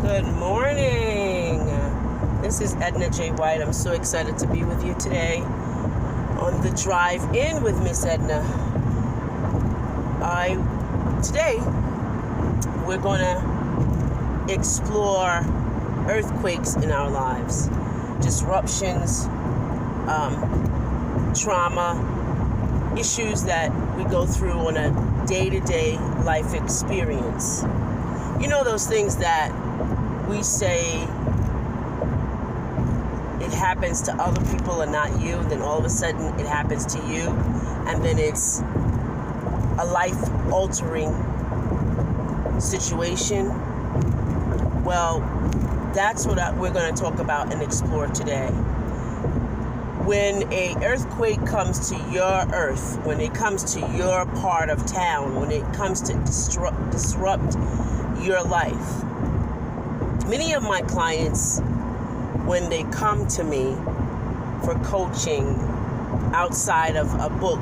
Good morning. This is Edna J. White. I'm so excited to be with you today on the drive in with Miss Edna. Today we're going to explore earthquakes in our lives, disruptions, trauma, issues that we go through on a day-to-day life experience. You know those things that we say it happens to other people and not you, then all of a sudden it happens to you, and then it's a life-altering situation? Well, that's what we're going to talk about and explore today. When an earthquake comes to your earth, when it comes to your part of town, when it comes to disrupt your life. Many of my clients, when they come to me for coaching outside of a book,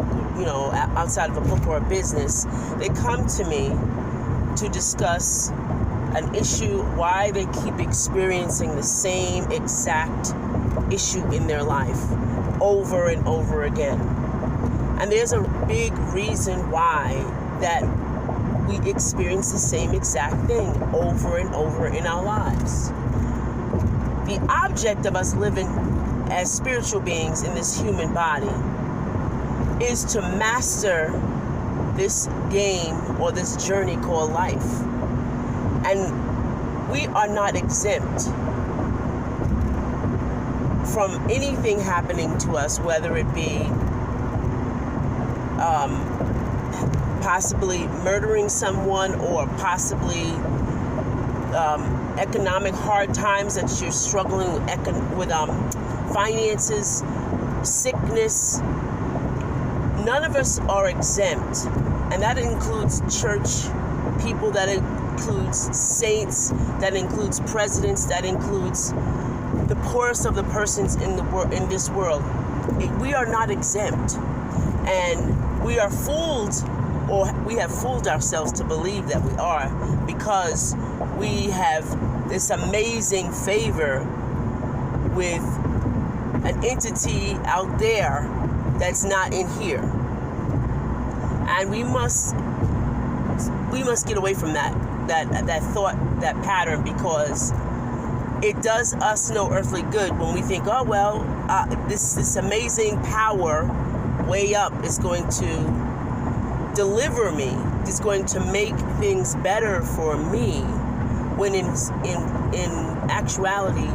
outside of a book or a business, they come to me to discuss an issue, why they keep experiencing the same exact issue in their life over and over again. And there's a big reason why that we experience the same exact thing over and over in our lives. The object of us living as spiritual beings in this human body is to master this game or this journey called life. And we are not exempt from anything happening to us, whether it be possibly murdering someone, or possibly economic hard times that you're struggling with finances, sickness. None of us are exempt, and that includes church people, that includes saints, that includes presidents, that includes the poorest of the persons in this world. We are not exempt, and we are fooled, or we have fooled ourselves to believe that we are, because we have this amazing favor with an entity out there that's not in here. And we must get away from that thought, that pattern, because it does us no earthly good when we think, oh well, this amazing power way up is going to deliver me, is going to make things better for me, when in actuality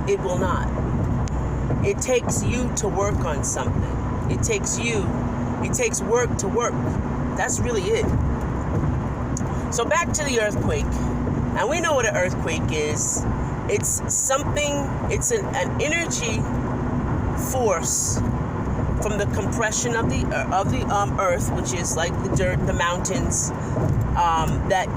it will not. It takes you to work on something. It takes work to work. That's really it. So back to the earthquake. And we know what an earthquake is. It's an energy force from the compression of the earth, which is like the dirt, the mountains, that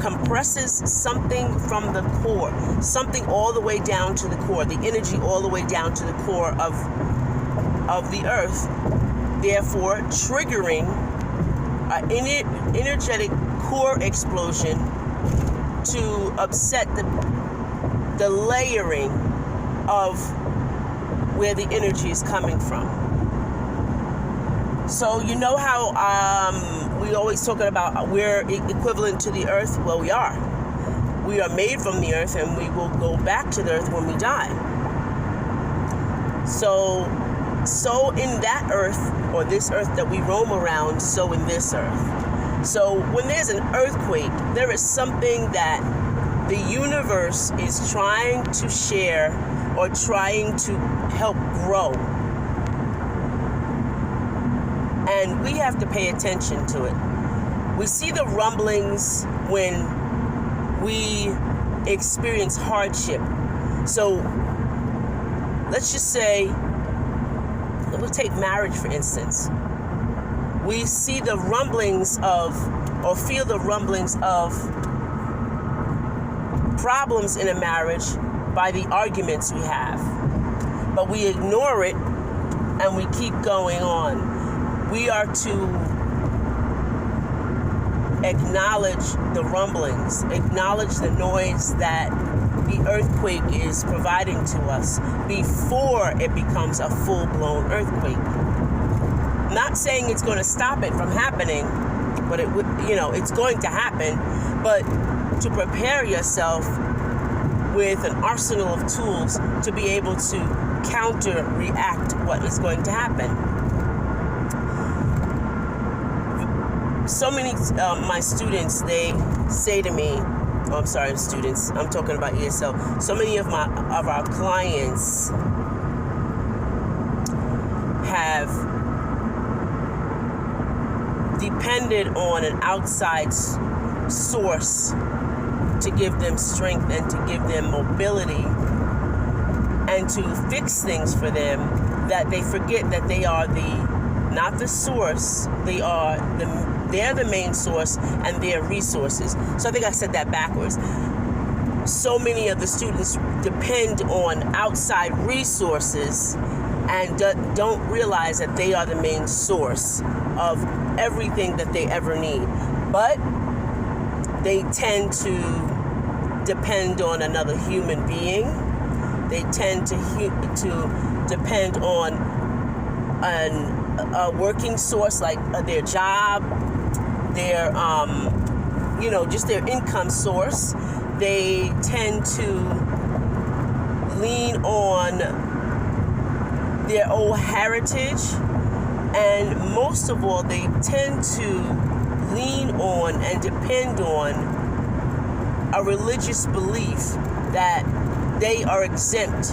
compresses something from the core, something all the way down to the core, the energy all the way down to the core of the earth, therefore triggering an energetic core explosion to upset the layering of where the energy is coming from. So you know how we always talking about we're equivalent to the earth? Well, we are. We are made from the earth, and we will go back to the earth when we die. So in that earth, or this earth that we roam around, so in this earth. So when there's an earthquake, there is something that the universe is trying to share or trying to help grow. And we have to pay attention to it. We see the rumblings when we experience hardship. So let's just say, we'll take marriage for instance. We see the rumblings of, or feel the rumblings of, problems in a marriage by the arguments we have. But we ignore it and we keep going on. We are to acknowledge the rumblings, acknowledge the noise that the earthquake is providing to us before it becomes a full-blown earthquake. Not saying it's going to stop it from happening, but it would, it's going to happen. But to prepare yourself with an arsenal of tools to be able to react what is going to happen. So many my students, they say to me, students, I'm talking about ESL. So many of our clients have depended on an outside source to give them strength and to give them mobility and to fix things for them, that they forget that they are not the source, they're the main source and their resources. So I think I said that backwards. So many of the students depend on outside resources and don't realize that they are the main source of everything that they ever need. But they tend to depend on another human being. They tend to depend on a working source like their job, their just their income source. They tend to lean on their old heritage, and most of all, they tend to lean on and depend on a religious belief that they are exempt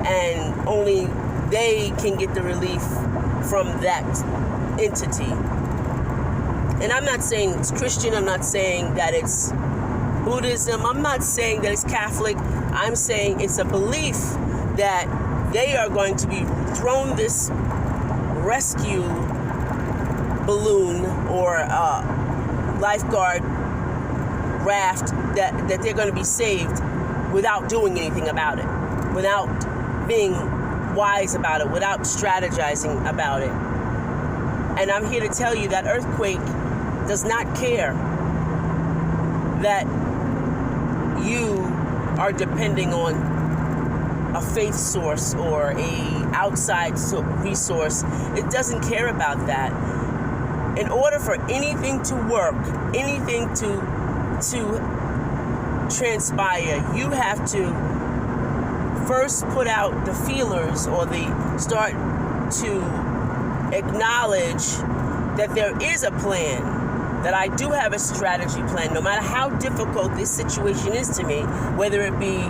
and only they can get the relief from that entity. And I'm not saying it's Christian, I'm not saying that it's Buddhism, I'm not saying that it's Catholic. I'm saying it's a belief that they are going to be thrown this rescue balloon or lifeguard raft that they're going to be saved without doing anything about it, without being wise about it, without strategizing about it. And I'm here to tell you that earthquake does not care that you are depending on a faith source or a outside resource. It doesn't care about that. In order for anything to work, anything to transpire, you have to first put out the feelers or start to acknowledge that there is a plan, that I do have a strategy plan, no matter how difficult this situation is to me, whether it be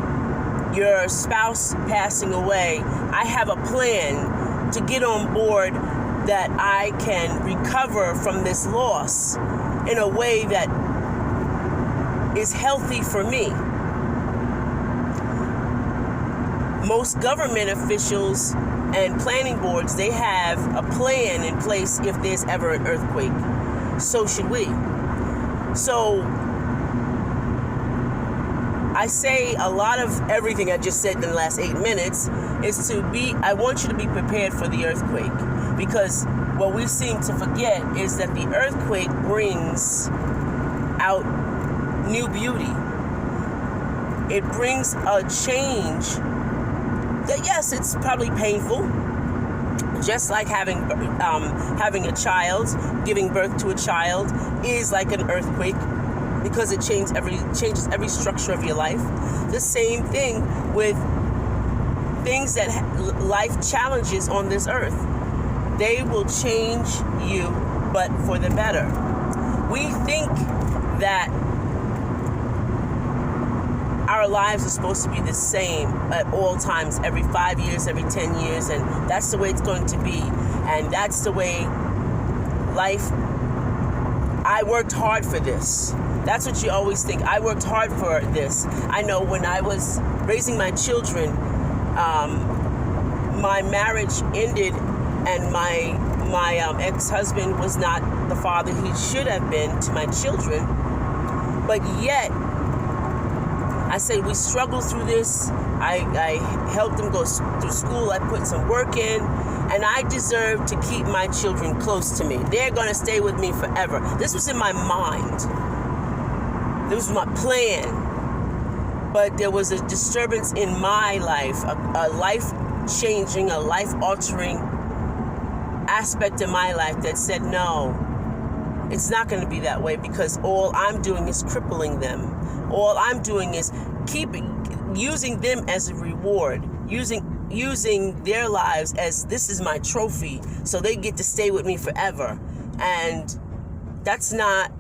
your spouse passing away. I have a plan to get on board that I can recover from this loss in a way that is healthy for me. Most government officials and planning boards, they have a plan in place if there's ever an earthquake. So should we. So I say a lot of everything I just said in the last 8 minutes is I want you to be prepared for the earthquake, because what we seem to forget is that the earthquake brings out new beauty. It brings a change that, yes, it's probably painful, just like having a child, giving birth to a child is like an earthquake, because it changes every structure of your life. The same thing with things that life challenges on this earth. They will change you, but for the better. We think that our lives are supposed to be the same at all times, every 5 years, every 10 years, and that's the way it's going to be. And that's the way life. I worked hard for this. That's what you always think. I worked hard for this. I know when I was raising my children, my marriage ended, and my ex-husband was not the father he should have been to my children. But yet, I said, we struggle through this. I helped them go through school. I put some work in. And I deserve to keep my children close to me. They're going to stay with me forever. This was in my mind. This was my plan. But there was a disturbance in my life, a life-changing, a life-altering aspect of my life that said, no, it's not going to be that way, because all I'm doing is crippling them. All I'm doing is using them as a reward, using their lives as, this is my trophy, so they get to stay with me forever. And that's not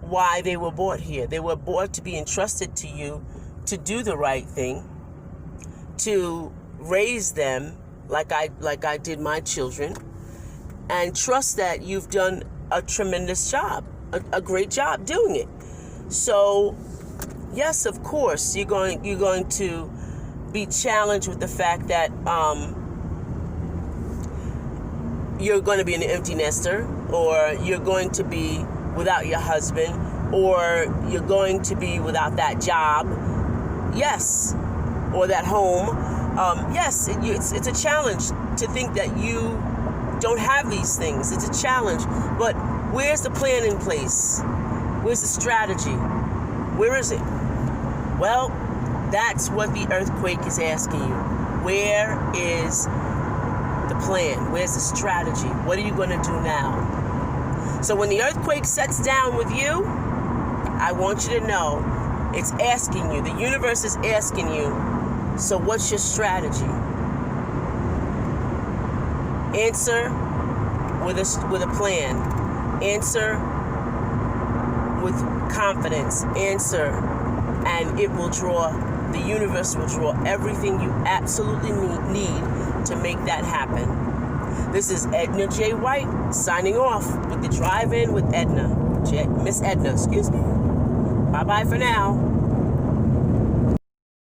why they were brought here. They were brought to be entrusted to you to do the right thing, to raise them like I did my children, and trust that you've done a tremendous job, a great job doing it. So yes, of course, you're going to be challenged with the fact that you're going to be an empty nester, or you're going to be without your husband, or you're going to be without that job, yes, or that home. Yes, it's a challenge to think that you don't have these things. It's a challenge, but where's the plan in place? Where's the strategy? Where is it? Well, that's what the earthquake is asking you. Where is the plan? Where's the strategy? What are you going to do now? So when the earthquake sets down with you, I want you to know it's asking you. The universe is asking you, so what's your strategy? Answer with a plan. Answer with confidence. Answer, and it will draw, the universe will draw everything you absolutely need to make that happen. This is Edna J. White signing off with the Drive-In with Edna. Miss Edna, excuse me. Bye-bye for now.